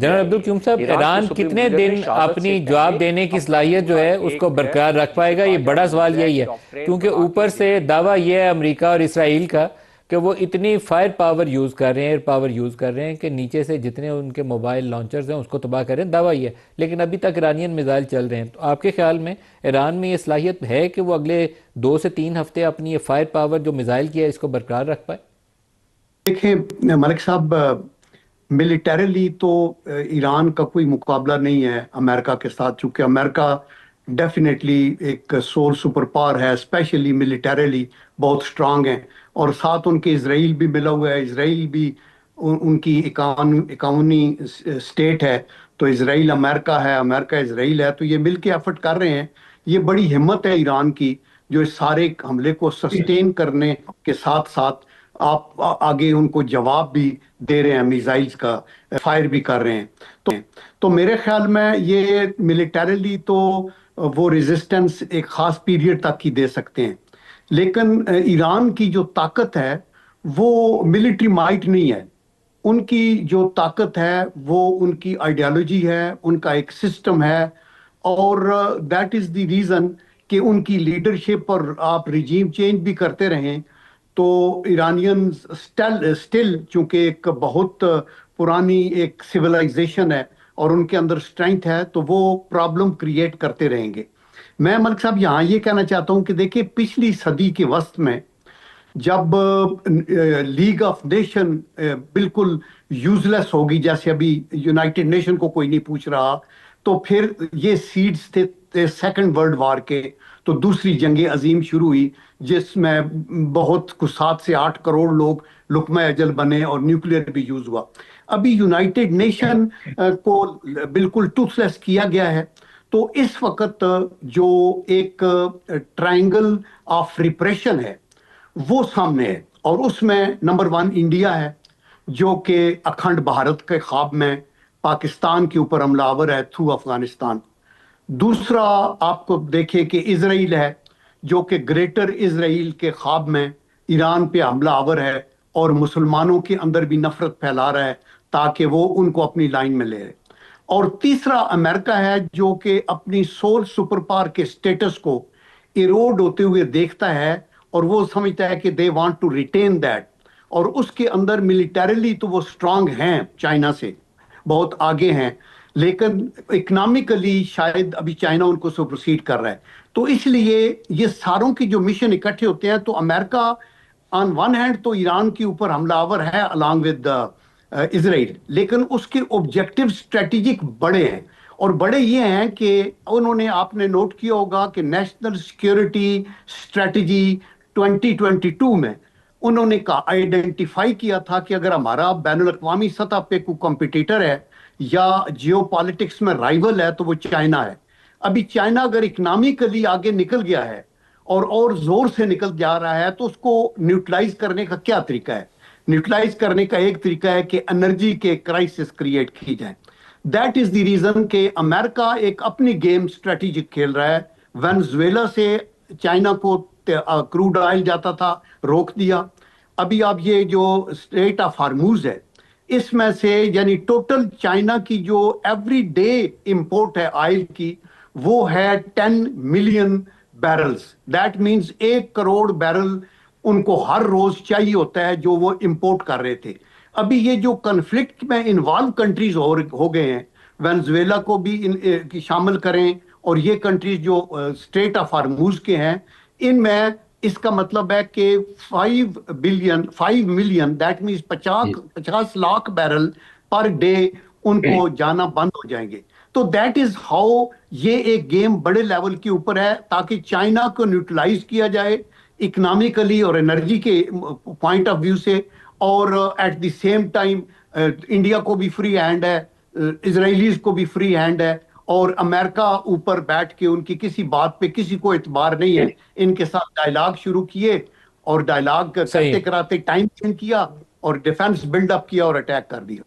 General Abdul Qayyum صاحب، ایران کتنے دن اپنی جواب دینے کی صلاحیت جو ہے اس کو برقرار رکھ پائے گا؟ یہ بڑا سوال یہی ہے، کیونکہ اوپر سے دعویٰ یہ ہے امریکہ اور اسرائیل کا کہ وہ اتنی فائر پاور یوز کر رہے ہیں، ایئر پاور یوز کر رہے ہیں کہ نیچے سے جتنے ان کے موبائل لانچرز ہیں اس کو تباہ کر رہے ہیں، دعویٰ یہ ہے، لیکن ابھی تک ایرانین میزائل چل رہے ہیں۔ تو آپ کے خیال میں ایران میں یہ صلاحیت ہے کہ وہ اگلے 2 سے 3 ہفتے اپنی یہ فائر پاور جو میزائل کی ہے اس کو برقرار رکھ پائے؟ دیکھیں ملک صاحب، ملیٹریلی تو ایران کا کوئی مقابلہ نہیں ہے امریکہ کے ساتھ، چونکہ امریکہ ڈیفینیٹلی ایک سول سپر پاور ہے، اسپیشلی ملیٹریلی بہت سٹرانگ ہیں، اور ساتھ ان کے اسرائیل بھی ملا ہوا ہے۔ اسرائیل بھی ان کی اکانومی اسٹیٹ ہے، تو اسرائیل امریکہ ہے، امریکہ اسرائیل ہے، تو یہ مل کے ایفرٹ کر رہے ہیں۔ یہ بڑی ہمت ہے ایران کی، جو اس سارے حملے کو سسٹین کرنے کے ساتھ ساتھ آپ آگے ان کو جواب بھی دے رہے ہیں، میزائلز کا فائر بھی کر رہے ہیں۔ تو میرے خیال میں یہ ملیٹریلی تو وہ ریزسٹنس ایک خاص پیریڈ تک ہی دے سکتے ہیں، لیکن ایران کی جو طاقت ہے وہ ملٹری مائٹ نہیں ہے۔ ان کی جو طاقت ہے وہ ان کی آئیڈیالوجی ہے، ان کا ایک سسٹم ہے، اور دیٹ از دی ریزن کہ ان کی لیڈرشپ، اور آپ رجیم چینج بھی کرتے رہیں تو ایرانین سٹل چونکہ ایک بہت پرانی ایک سویلائزیشن ہے اور ان کے اندر اسٹرینتھ ہے، تو وہ پرابلم کریٹ کرتے رہیں گے۔ میں ملک صاحب یہاں یہ کہنا چاہتا ہوں کہ دیکھیں پچھلی صدی کے وسط میں جب لیگ آف نیشن بالکل یوز لیس ہوگی، جیسے ابھی یونائٹڈ نیشن کو کوئی نہیں پوچھ رہا، تو پھر یہ سیڈز تھے سیکنڈ ورلڈ وار کے، تو دوسری جنگ عظیم شروع ہوئی جس میں بہت کچھ 7 سے 8 کروڑ لوگ لقمہ اجل بنے اور نیوکلیر بھی یوز ہوا۔ ابھی یونائٹڈ نیشن کو بالکل ٹوتھ لیس کیا گیا ہے، تو اس وقت جو ایک ٹرائنگل آف ریپریشن ہے وہ سامنے ہے، اور اس میں نمبر 1 انڈیا ہے، جو کہ اکھنڈ بھارت کے خواب میں پاکستان کے اوپر حملہ آور ہے تھرو افغانستان۔ دوسرا آپ کو دیکھیں کہ اسرائیل ہے، جو کہ گریٹر اسرائیل کے خواب میں ایران پہ حملہ آور ہے اور مسلمانوں کے اندر بھی نفرت پھیلا رہا ہے تاکہ وہ ان کو اپنی لائن میں لے۔ اور تیسرا امریکہ ہے، جو کہ اپنی سول سپر پاور کے سٹیٹس کو ایروڈ ہوتے ہوئے دیکھتا ہے، اور وہ سمجھتا ہے کہ they want to retain that, اور اس کے اندر ملیٹریلی تو وہ سٹرانگ ہیں، چائنا سے بہت آگے ہیں، لیکن اکنامکلی شاید ابھی چائنا ان کو سپرسیڈ کر رہا ہے۔ تو اس لیے یہ ساروں کی جو مشن اکٹھے ہوتے ہیں، تو امریکہ آن ون ہینڈ تو ایران کے اوپر حملہ آور ہے along with اسرائیل، لیکن اس کے آبجیکٹیو اسٹریٹجک بڑے ہیں، اور بڑے یہ ہیں کہ انہوں نے، آپ نے نوٹ کیا ہوگا کہ نیشنل سیکیورٹی اسٹریٹجی 2022 میں انہوں نے آئیڈینٹیفائی کیا تھا کہ اگر ہمارا بین الاقوامی سطح پہ کوئی کمپٹیٹر ہے یا جیو پالیٹکس میں رائیول ہے تو وہ چائنا ہے۔ ابھی چائنا اگر اکنامکلی آگے نکل گیا ہے اور زور سے نکل جا رہا ہے، تو اس کو نیوٹرلائز کرنے کا کیا طریقہ ہے؟ نیوٹرلائز کرنے کا ایک طریقہ ہے کہ انرجی کے کرائسس کریٹ کی جائیں۔ دیٹ از دی ریزن کہ امریکہ ایک اپنی گیم اسٹریٹجک کھیل رہا ہے۔ وینزویلا سے چائنا کو کروڈ آئل جاتا تھا، روک دیا۔ ابھی آپ یہ جو اسٹریٹ آف ہارموز ہے، اس میں سے یعنی ٹوٹل چائنا کی جو ایوری ڈے امپورٹ ہے آئل کی، وہ ہے 10 million barrels. That means 1 crore barrel ان کو ہر روز چاہیے ہوتا ہے جو وہ امپورٹ کر رہے تھے۔ ابھی یہ جو کنفلکٹ میں انوالو کنٹریز ہو گئے ہیں، وینزویلا کو بھی شامل کریں، اور یہ کنٹریز جو اسٹریٹ آف ہارموز کے ہیں، ان میں اس کا مطلب ہے کہ 5 million that means 50 lakh barrel per day ان کو جانا بند ہو جائیں گے۔ تو دیٹ از ہاؤ یہ ایک گیم بڑے لیول کے اوپر ہے، تاکہ چائنا کو نیوٹرلائز کیا جائے اکنامکلی اور انرجی کے پوائنٹ آف ویو سے، اور at the same time India کو بھی فری ہینڈ ہے، اسرائیلیز کو بھی فری ہینڈ ہے، اور امریکہ اوپر بیٹھ کے ان کی کسی بات پہ کسی کو اعتبار نہیں ہے۔ ان کے ساتھ ڈائلاگ شروع کیے، اور ڈائلاگ صحیح کرتے کراتے ٹائم چینج کیا، اور ڈیفenس بلڈ اپ کیا اور اٹیک کر دیا۔